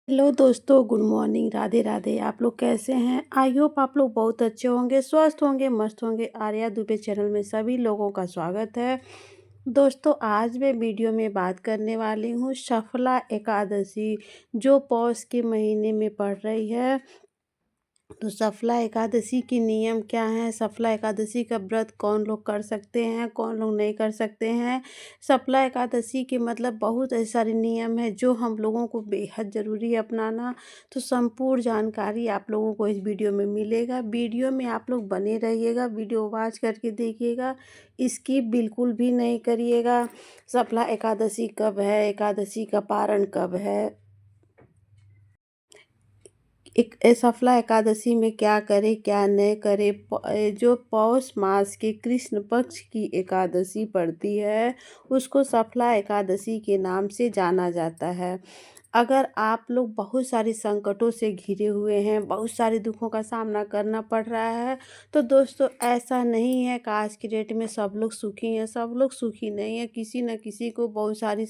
Hello दोस्तों, good morning, Radhe Radhe. आप लोग कैसे हैं? आई होप आप लोग बहुत अच्छे होंगे, स्वस्थ होंगे, मस्त होंगे। आर्या दुबे चैनल में सभी लोगों का स्वागत है। दोस्तों, आज मैं वीडियो में बात करने वाली हूँ सफला एकादशी, जो पौष के महीने में पड़ रही है। तो सफला एकादशी के नियम क्या हैं? सफला एकादशी का व्रत कौन लोग कर सकते हैं, कौन लोग नहीं कर सकते हैं? सफला एकादशी के मतलब बहुत ऐसे सारे नियम हैं जो हम लोगों को बेहद ज़रूरी है अपनाना। तो संपूर्ण जानकारी आप लोगों को इस वीडियो में मिलेगा। वीडियो में आप लोग बने रहिएगा, वीडियो वॉच करके देखिएगा, स्किप बिल्कुल भी नहीं करिएगा। सफला एकादशी कब है, एकादशी का पारण कब है, एक सफला एकादशी में क्या करें क्या न करें। जो पौष मास के कृष्ण पक्ष की एकादशी पड़ती है उसको सफला एकादशी के नाम से जाना जाता है। अगर आप लोग बहुत सारे संकटों से घिरे हुए हैं, बहुत सारे दुखों का सामना करना पड़ रहा है, तो दोस्तों ऐसा नहीं है कि आज की डेट में सब लोग सुखी हैं। सब लोग सुखी नहीं है, किसी न किसी को बहुत सारी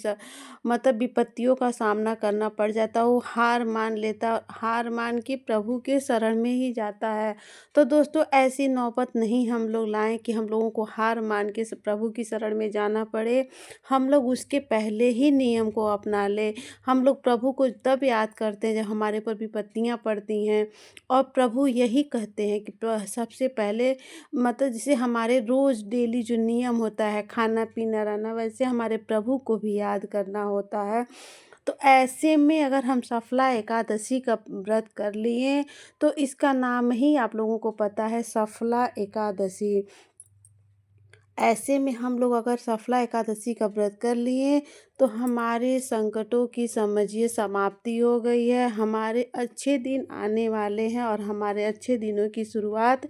मतलब विपत्तियों का सामना करना पड़ जाता है। वो हार मान लेता, हार मान के प्रभु के शरण में ही जाता है। तो दोस्तों ऐसी नौबत नहीं हम लोग लाएं कि हम लोगों को हार मान के प्रभु की शरण में जाना पड़े। हम लोग उसके पहले ही नियम को अपना ले। हम लोग प्रभु को तब याद करते हैं जब हमारे पर विपत्तियां पड़ती हैं, और प्रभु यही कहते हैं कि सबसे पहले मतलब जैसे हमारे रोज़ डेली जो नियम होता है खाना पीना रहना, वैसे हमारे प्रभु को भी याद करना होता है। तो ऐसे में अगर हम सफला एकादशी का व्रत कर लिए तो इसका नाम ही आप लोगों को पता है, सफला एकादशी। ऐसे में हम लोग अगर सफला एकादशी का व्रत कर लिए तो हमारे संकटों की समझिए समाप्ति हो गई है। हमारे अच्छे दिन आने वाले हैं और हमारे अच्छे दिनों की शुरुआत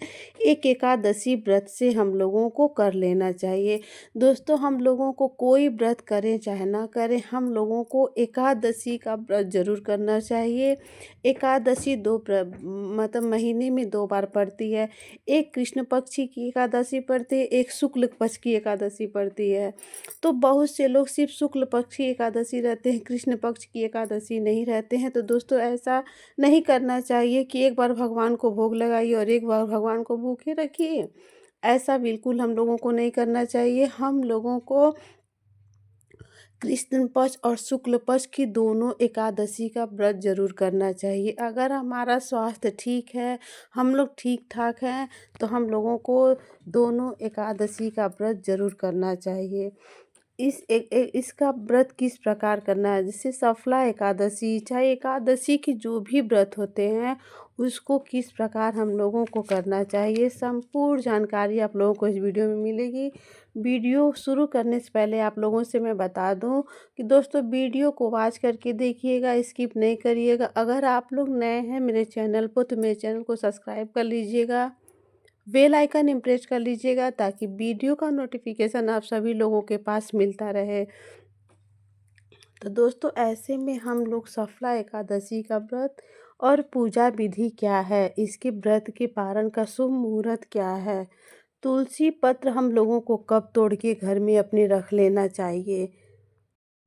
एक एकादशी व्रत से हम लोगों को कर लेना चाहिए। दोस्तों, हम लोगों को कोई व्रत करें चाहे ना करें, हम लोगों को एकादशी का व्रत जरूर करना चाहिए। एकादशी मतलब महीने में 2 बार पड़ती है। एक कृष्ण पक्ष की एकादशी पड़ती है, एक शुक्ल पक्ष की एकादशी पड़ती है। तो बहुत से लोग सिर्फ शुक्ल पक्ष की एकादशी रहते हैं, कृष्ण पक्ष की एकादशी नहीं रहते हैं। तो दोस्तों ऐसा नहीं करना चाहिए कि एक बार भगवान को भोग लगाइए और एक बार भगवान को भूखे रखिए। ऐसा बिल्कुल हम लोगों को नहीं करना चाहिए। हम लोगों को कृष्ण पक्ष और शुक्ल पक्ष की दोनों एकादशी का व्रत जरूर करना चाहिए। अगर हमारा स्वास्थ्य ठीक है, हम लोग ठीक ठाक हैं, तो हम लोगों को दोनों एकादशी का व्रत जरूर करना चाहिए। इसका व्रत किस प्रकार करना है, जैसे सफला एकादशी चाहे एकादशी के जो भी व्रत होते हैं उसको किस प्रकार हम लोगों को करना चाहिए, संपूर्ण जानकारी आप लोगों को इस वीडियो में मिलेगी। वीडियो शुरू करने से पहले आप लोगों से मैं बता दूं कि दोस्तों वीडियो को वॉच करके देखिएगा, स्किप नहीं करिएगा। अगर आप लोग नए हैं मेरे चैनल पर तो मेरे चैनल को सब्सक्राइब कर लीजिएगा, बेल आइकन इम्प्रेस कर लीजिएगा ताकि वीडियो का नोटिफिकेशन आप सभी लोगों के पास मिलता रहे। तो दोस्तों ऐसे में हम लोग सफला एकादशी का व्रत और पूजा विधि क्या है, इसके व्रत के पारण का शुभ मुहूर्त क्या है, तुलसी पत्र हम लोगों को कब तोड़ के घर में अपने रख लेना चाहिए,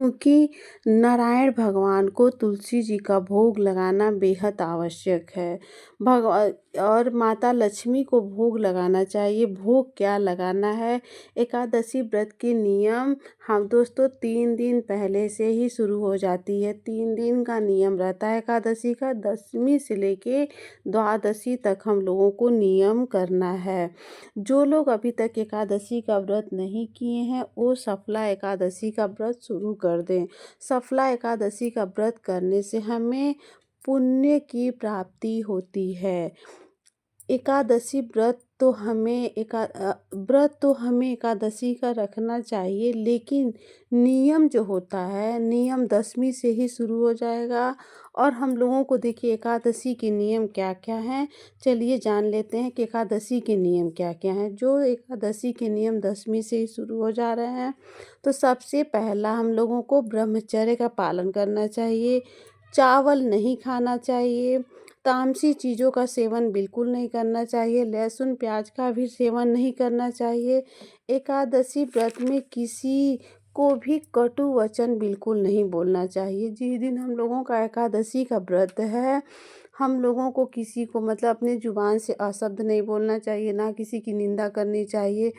क्योंकि नारायण भगवान को तुलसी जी का भोग लगाना बेहद आवश्यक है। भगवान और माता लक्ष्मी को भोग लगाना चाहिए। भोग क्या लगाना है, एकादशी व्रत के नियम हम दोस्तों 3 दिन पहले से ही शुरू हो जाती है। 3 दिन का नियम रहता है एकादशी का, दशमी से लेके द्वादशी तक हम लोगों को नियम करना है। जो लोग अभी तक एकादशी का व्रत नहीं किए हैं वो सफला एकादशी का व्रत शुरू कर दें। सफला एकादशी का व्रत करने से हमें पुण्य की प्राप्ति होती है। एकादशी व्रत तो हमें एकादशी का रखना चाहिए, लेकिन नियम जो होता है नियम दशमी से ही शुरू हो जाएगा। और हम लोगों को देखिए एकादशी के नियम क्या क्या हैं, चलिए जान लेते हैं कि एकादशी के नियम क्या क्या हैं। जो एकादशी के नियम दशमी से ही शुरू हो जा रहे हैं, तो सबसे पहला हम लोगों को ब्रह्मचर्य का पालन करना चाहिए। चावल नहीं खाना चाहिए, तामसी चीज़ों का सेवन बिल्कुल नहीं करना चाहिए, लहसुन प्याज का भी सेवन नहीं करना चाहिए। एकादशी व्रत में किसी को भी कटु वचन बिल्कुल नहीं बोलना चाहिए। जिस दिन हम लोगों का एकादशी का व्रत है, हम लोगों को किसी को मतलब अपनी ज़ुबान से अशब्द नहीं बोलना चाहिए, ना किसी की निंदा करनी चाहिए।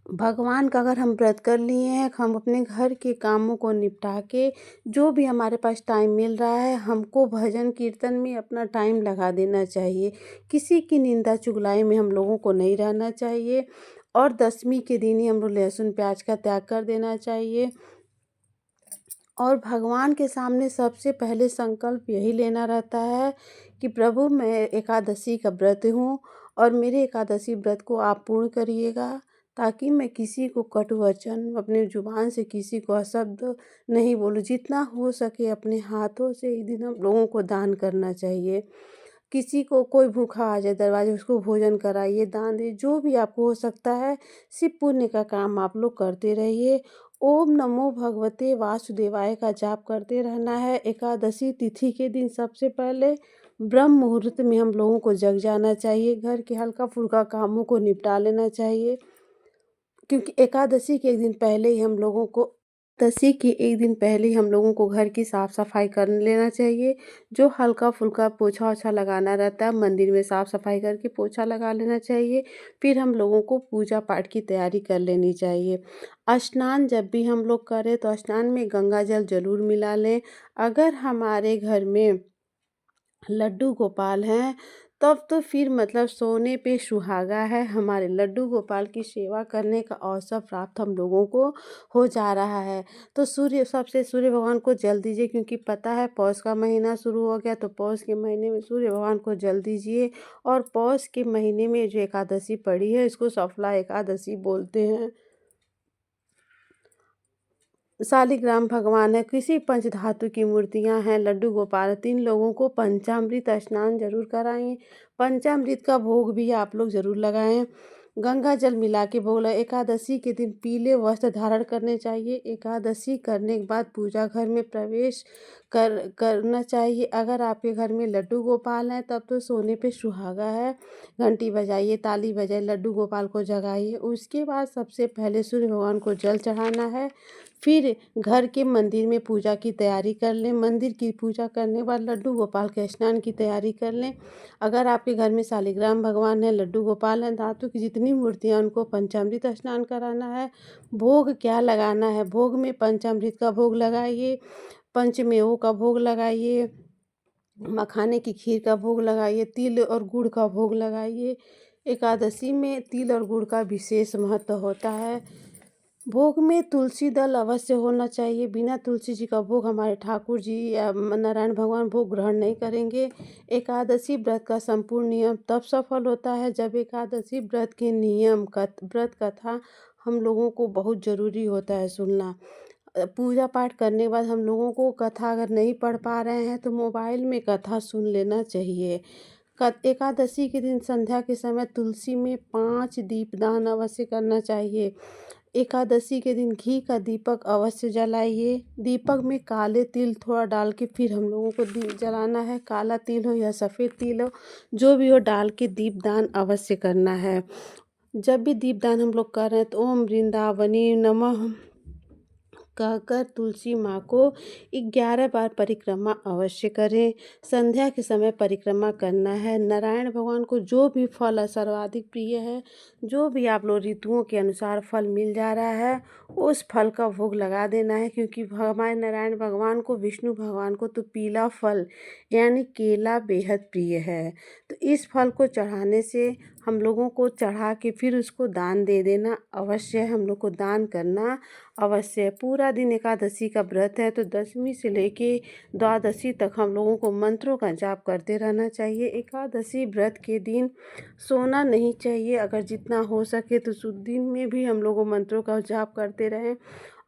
भगवान का अगर हम व्रत कर लिए हैं, हम अपने घर के कामों को निपटा के जो भी हमारे पास टाइम मिल रहा है, हमको भजन कीर्तन में अपना टाइम लगा देना चाहिए। किसी की निंदा चुगलाई में हम लोगों को नहीं रहना चाहिए और दशमी के दिन ही हम लोग लहसुन प्याज का त्याग कर देना चाहिए। और भगवान के सामने सबसे पहले संकल्प यही लेना रहता है कि प्रभु मैं एकादशी का व्रत हूँ और मेरे एकादशी व्रत को आप पूर्ण करिएगा, ताकि मैं किसी को कटु वचन अपने ज़ुबान से किसी को अशब्द नहीं बोलूँ। जितना हो सके अपने हाथों से एक दिन हम लोगों को दान करना चाहिए। किसी को कोई भूखा आ जाए दरवाजे, उसको भोजन कराइए, दान दीजिए, जो भी आपको हो सकता है सिर्फ पुण्य का काम आप लोग करते रहिए। ओम नमो भगवते वासुदेवाय का जाप करते रहना है। एकादशी तिथि के दिन सबसे पहले ब्रह्म मुहूर्त में हम लोगों को जग जाना चाहिए, घर के हल्का फुल्का कामों को निपटा लेना चाहिए, क्योंकि एकादशी के एक दिन पहले ही हम लोगों को दशी के एक दिन पहले ही हम लोगों को घर की साफ़ सफाई कर लेना चाहिए। जो हल्का फुल्का पोछा ओछा लगाना रहता है, मंदिर में साफ़ सफाई करके पोछा लगा लेना चाहिए। फिर हम लोगों को पूजा पाठ की तैयारी कर लेनी चाहिए। स्नान जब भी हम लोग करें तो स्नान में गंगा जल ज़रूर मिला लें। अगर हमारे घर में लड्डू गोपाल हैं, तब तो फिर मतलब सोने पे सुहागा है। हमारे लड्डू गोपाल की सेवा करने का अवसर प्राप्त हम लोगों को हो जा रहा है। तो सूर्य भगवान को जल दीजिए, क्योंकि पता है पौष का महीना शुरू हो गया, तो पौष के महीने में सूर्य भगवान को जल दीजिए। और पौष के महीने में जो एकादशी पड़ी है, इसको सफला एकादशी बोलते हैं। शालिग्राम भगवान है, किसी पंचधातु की मूर्तियां हैं, लड्डू गोपाल, 3 लोगों को पंचामृत स्नान जरूर कराएं। पंचामृत का भोग भी आप लोग जरूर लगाएं। गंगा जल मिला के भोग लगाएं। एकादशी के दिन पीले वस्त्र धारण करने चाहिए। एकादशी करने के बाद पूजा घर में प्रवेश करना चाहिए। अगर आपके घर में लड्डू गोपाल हैं, तब तो सोने पे सुहागा है। घंटी बजाइए, ताली बजाइए, लड्डू गोपाल को जगाइए। उसके बाद सबसे पहले सूर्य भगवान को जल चढ़ाना है। फिर घर के मंदिर में पूजा की तैयारी कर लें। मंदिर की पूजा करने के बाद लड्डू गोपाल के स्नान की तैयारी कर लें। अगर आपके घर में शालिग्राम भगवान है, लड्डू गोपाल हैं, धातु की जितनी मूर्तियाँ, उनको पंचामृत स्नान कराना है। भोग क्या लगाना है, भोग में पंचामृत का भोग लगाइए, पंचमेवों का भोग लगाइए, मखाने की खीर का भोग लगाइए, तिल और गुड़ का भोग लगाइए। एकादशी में तिल और गुड़ का विशेष महत्व होता है। भोग में तुलसी दल अवश्य होना चाहिए। बिना तुलसी जी का भोग हमारे ठाकुर जी या नारायण भगवान भोग ग्रहण नहीं करेंगे। एकादशी व्रत का संपूर्ण नियम तब सफल होता है जब एकादशी व्रत के नियम व्रत कथा हम लोगों को बहुत ज़रूरी होता है सुनना। पूजा पाठ करने के बाद हम लोगों को कथा अगर नहीं पढ़ पा रहे हैं तो मोबाइल में कथा सुन लेना चाहिए। एकादशी के दिन संध्या के समय तुलसी में 5 दीपदान अवश्य करना चाहिए। एकादशी के दिन घी का दीपक अवश्य जलाइए। दीपक में काले तिल थोड़ा डाल के फिर हम लोगों को दीप जलाना है। काला तिल हो या सफ़ेद तिल हो, जो भी हो, डाल के दीपदान अवश्य करना है। जब भी दीपदान हम लोग कर रहे हैं तो ओम वृंदावनी नमः कहकर तुलसी माँ को 11 बार परिक्रमा अवश्य करें। संध्या के समय परिक्रमा करना है। नारायण भगवान को जो भी फल सर्वाधिक प्रिय है, जो भी आप लोग ऋतुओं के अनुसार फल मिल जा रहा है, उस फल का भोग लगा देना है। क्योंकि हमारे नारायण भगवान को, विष्णु भगवान को तो पीला फल यानी केला बेहद प्रिय है। तो इस फल को चढ़ाने से हम लोगों को चढ़ा के फिर उसको दान दे देना अवश्य है। हम लोग को दान करना अवश्य है। पूरा दिन एकादशी का व्रत है, तो दशमी से लेके द्वादशी तक हम लोगों को मंत्रों का जाप करते रहना चाहिए। एकादशी व्रत के दिन सोना नहीं चाहिए। अगर जितना हो सके तो दिन में भी हम लोगों मंत्रों का जाप करते रहें।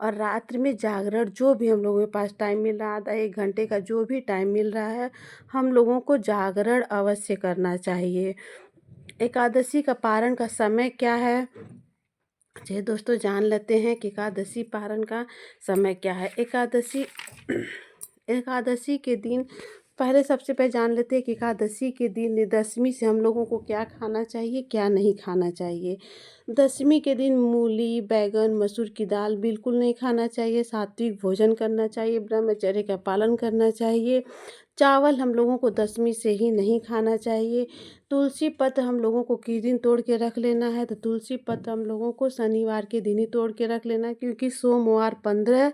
और रात्रि में जागरण, जो भी हम लोगों के पास टाइम मिल रहा है, आधा 1 घंटे का जो भी टाइम मिल रहा है, हम लोगों को जागरण अवश्य करना चाहिए। एकादशी का पारण का समय क्या है, चलिए दोस्तों जान लेते हैं कि एकादशी पारण का समय क्या है। एकादशी के दिन पहले सबसे पहले जान लेते हैं कि एकादशी के दिन दशमी से हम लोगों को क्या खाना चाहिए, क्या नहीं खाना चाहिए। दशमी के दिन मूली, बैंगन, मसूर की दाल बिल्कुल नहीं खाना चाहिए। सात्विक भोजन करना चाहिए, ब्रह्मचर्य का पालन करना चाहिए। चावल हम लोगों को दशमी से ही नहीं खाना चाहिए। तुलसी पत्र हम लोगों को किस दिन तोड़ के रख लेना है, तो तुलसी पत्र हम लोगों को शनिवार के दिन ही तोड़ के रख लेना है, क्योंकि सोमवार 15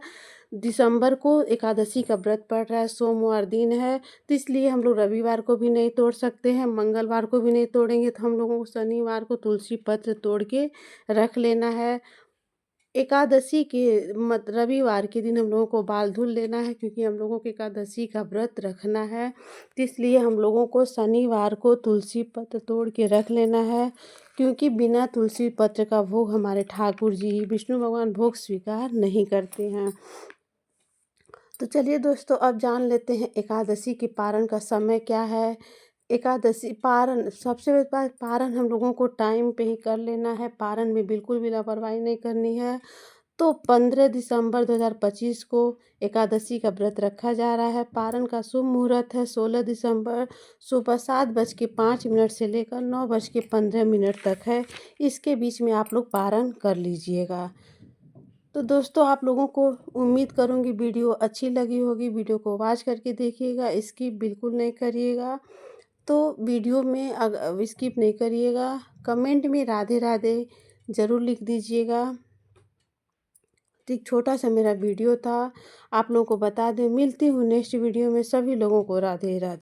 दिसंबर को एकादशी का व्रत पड़ रहा है, सोमवार दिन है। तो इसलिए हम लोग रविवार को भी नहीं तोड़ सकते हैं, मंगलवार को भी नहीं तोड़ेंगे। तो हम लोगों को शनिवार को तुलसी पत्र तोड़ के रख लेना है। एकादशी के रविवार के दिन हम लोगों को बाल धुल लेना है, क्योंकि हम लोगों को एकादशी का व्रत रखना है। तो इसलिए हम लोगों को शनिवार को तुलसी पत्र तोड़ के रख लेना है, क्योंकि बिना तुलसी पत्र का भोग हमारे ठाकुर जी विष्णु भगवान भोग स्वीकार नहीं करते हैं। तो चलिए दोस्तों, अब जान लेते हैं एकादशी के पारण का समय क्या है। एकादशी पारण, सबसे पहले बात, पारण हम लोगों को टाइम पे ही कर लेना है। पारण में बिल्कुल भी लापरवाही नहीं करनी है। तो 15 दिसंबर 2025 को एकादशी का व्रत रखा जा रहा है। पारण का शुभ मुहूर्त है 16 दिसंबर सुबह 7:05 से लेकर 9:15 तक है। इसके बीच में आप लोग पारण कर लीजिएगा। तो दोस्तों, आप लोगों को उम्मीद करूँगी वीडियो अच्छी लगी होगी। वीडियो को वॉच करके देखिएगा, स्किप बिल्कुल नहीं करिएगा। तो वीडियो में स्किप नहीं करिएगा। कमेंट में राधे राधे ज़रूर लिख दीजिएगा। तो एक छोटा सा मेरा वीडियो था, आप लोगों को बता दें। मिलती हूँ नेक्स्ट वीडियो में। सभी लोगों को राधे राधे।